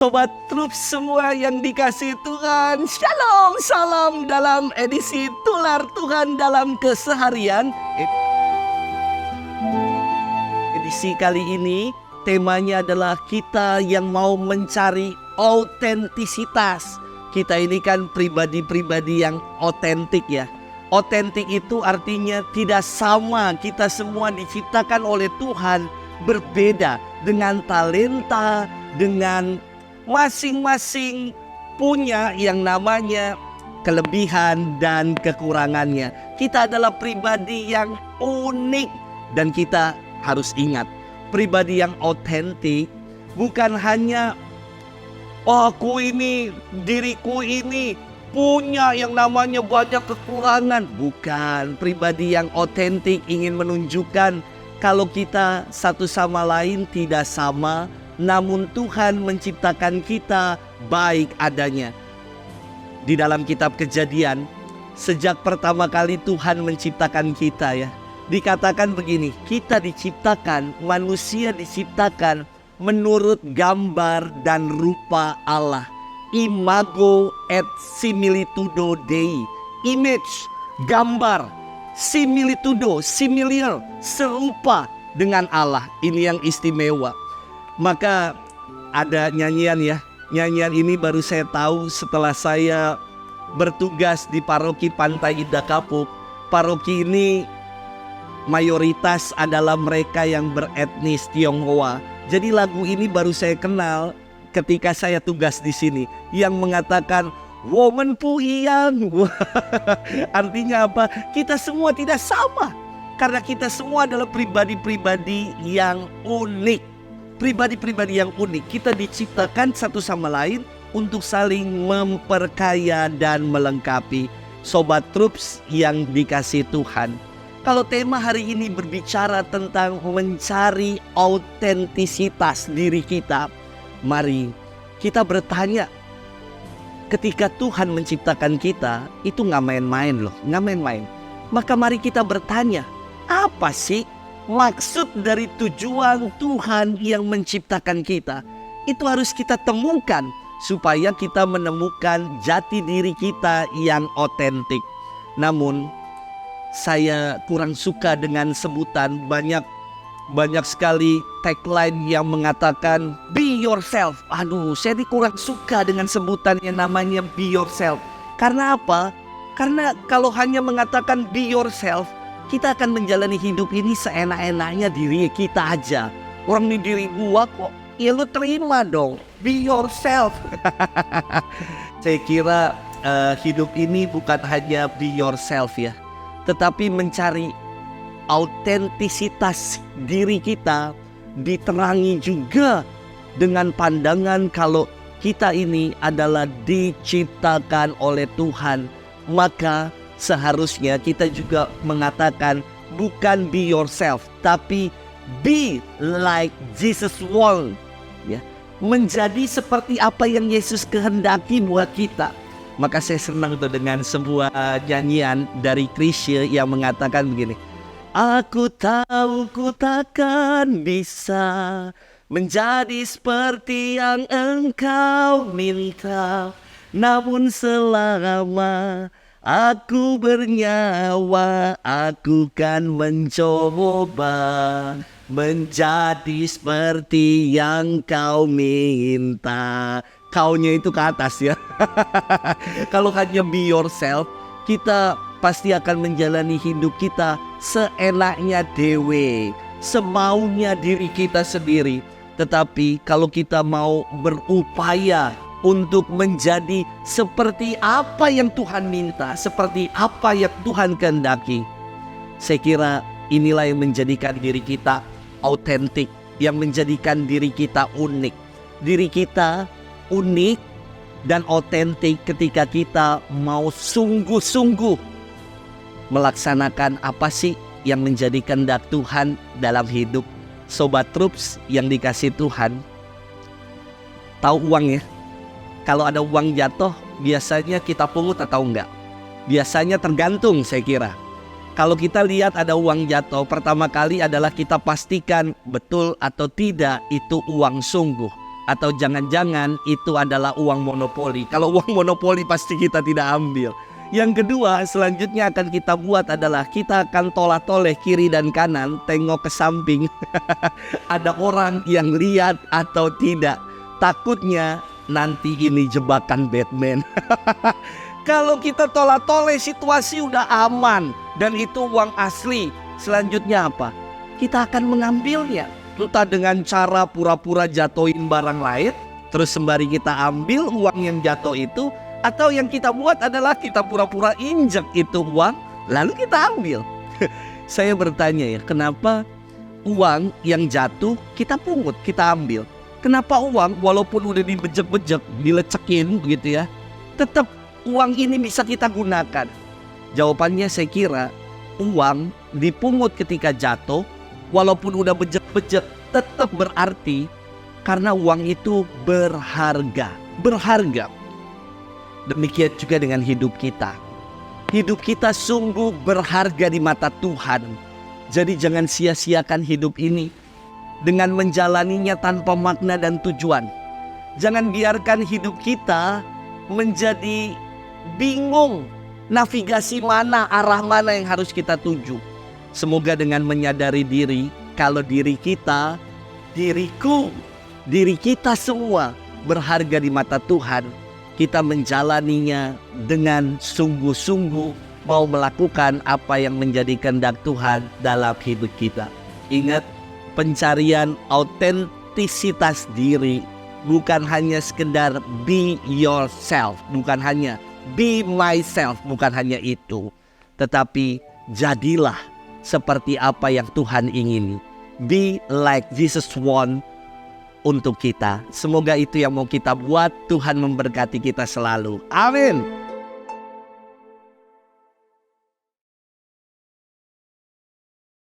Sobat Trups semua yang dikasih Tuhan, Shalom, salam dalam edisi Tular Tuhan dalam Keseharian. Edisi kali ini temanya adalah kita yang mau mencari autentisitas. Kita ini kan pribadi-pribadi yang otentik ya. Otentik itu artinya tidak sama. Kita semua diciptakan oleh Tuhan berbeda dengan talenta, dengan masing-masing punya yang namanya kelebihan dan kekurangannya. Kita adalah pribadi yang unik dan kita harus ingat, pribadi yang otentik bukan hanya aku ini, diriku ini punya yang namanya banyak kekurangan. Bukan, pribadi yang otentik ingin menunjukkan kalau kita satu sama lain tidak sama, namun Tuhan menciptakan kita baik adanya. Di dalam kitab Kejadian, sejak pertama kali Tuhan menciptakan kita ya, dikatakan begini, kita diciptakan, manusia diciptakan menurut gambar dan rupa Allah. Imago et similitudo Dei. Image, gambar, similitudo, similar, serupa dengan Allah. Ini yang istimewa. Maka ada nyanyian ya. Nyanyian ini baru saya tahu setelah saya bertugas di paroki Pantai Indah Kapuk. Paroki ini mayoritas adalah mereka yang beretnis Tionghoa. Jadi lagu ini baru saya kenal ketika saya tugas di sini, yang mengatakan Woman Pu Iyang. Artinya apa? Kita semua tidak sama, karena kita semua adalah pribadi-pribadi yang unik. Pribadi-pribadi yang unik. Kita diciptakan satu sama lain untuk saling memperkaya dan melengkapi. Sobat Trups yang dikasih Tuhan, kalau tema hari ini berbicara tentang mencari autentisitas diri kita, mari kita bertanya, ketika Tuhan menciptakan kita, itu gak main-main loh, gak main-main. Maka mari kita bertanya, apa sih maksud dari tujuan Tuhan yang menciptakan kita? Itu harus kita temukan supaya kita menemukan jati diri kita yang otentik. Namun saya kurang suka dengan sebutan, banyak sekali tagline yang mengatakan be yourself. Aduh, saya kurang suka dengan sebutan yang namanya be yourself. Karena apa? Karena kalau hanya mengatakan be yourself, kita akan menjalani hidup ini seenak-enaknya diri kita aja. Orang ini diri gua kok, ya lu terima dong, be yourself. Saya kira hidup ini bukan hanya be yourself ya, tetapi mencari autentisitas diri kita diterangi juga dengan pandangan kalau kita ini adalah diciptakan oleh Tuhan. Maka seharusnya kita juga mengatakan bukan be yourself, tapi be like Jesus want, ya, menjadi seperti apa yang Yesus kehendaki buat kita. Maka saya senang tuh dengan sebuah nyanyian dari Chrisye yang mengatakan begini, aku tahu ku takkan bisa menjadi seperti yang engkau minta, namun selama aku bernyawa, aku kan mencoba menjadi seperti yang kau minta. Kaunya itu ke atas ya. Kalau hanya be yourself, kita pasti akan menjalani hidup kita seenaknya dewe, semaunya diri kita sendiri. Tetapi kalau kita mau berupaya untuk menjadi seperti apa yang Tuhan minta, seperti apa yang Tuhan kehendaki, saya kira inilah yang menjadikan diri kita autentik, yang menjadikan diri kita unik. Diri kita unik dan autentik ketika kita mau sungguh-sungguh melaksanakan apa sih yang menjadi kehendak Tuhan dalam hidup. Sobat Trups yang dikasih Tuhan, tahu uang ya? Kalau ada uang jatuh, biasanya kita pungut atau enggak? Biasanya tergantung saya kira. Kalau kita lihat ada uang jatuh, pertama kali adalah kita pastikan betul atau tidak itu uang sungguh. Atau jangan-jangan itu adalah uang monopoli. Kalau uang monopoli pasti kita tidak ambil. Yang kedua, selanjutnya akan kita buat adalah kita akan tolak-toleh kiri dan kanan, tengok ke samping. Ada orang yang lihat atau tidak. Takutnya nanti ini jebakan Batman. Kalau kita tolak-toleh, situasi udah aman dan itu uang asli. Selanjutnya apa? Kita akan mengambilnya. Entah dengan cara pura-pura jatuhin barang lain, terus sembari kita ambil uang yang jatuh itu, atau yang kita buat adalah kita pura-pura injek itu uang, lalu kita ambil. Saya bertanya ya, kenapa uang yang jatuh kita pungut, kita ambil? Kenapa uang walaupun udah dibejek-bejek, dilecekin begitu ya, tetap uang ini bisa kita gunakan? Jawabannya saya kira uang dipungut ketika jatuh, walaupun udah bejek-bejek, tetap berarti karena uang itu berharga. Berharga. Demikian juga dengan hidup kita. Hidup kita sungguh berharga di mata Tuhan. Jadi jangan sia-siakan hidup ini dengan menjalaninya tanpa makna dan tujuan. Jangan biarkan hidup kita menjadi bingung navigasi mana, arah mana yang harus kita tuju. Semoga dengan menyadari diri, kalau diri kita, diriku, diri kita semua berharga di mata Tuhan, kita menjalaninya dengan sungguh-sungguh mau melakukan apa yang menjadi kehendak Tuhan dalam hidup kita. Ingat, pencarian autentisitas diri bukan hanya sekedar be yourself, bukan hanya be myself, bukan hanya itu, tetapi jadilah seperti apa yang Tuhan ingini. Be like Jesus want untuk kita. Semoga itu yang mau kita buat. Tuhan memberkati kita selalu. Amin.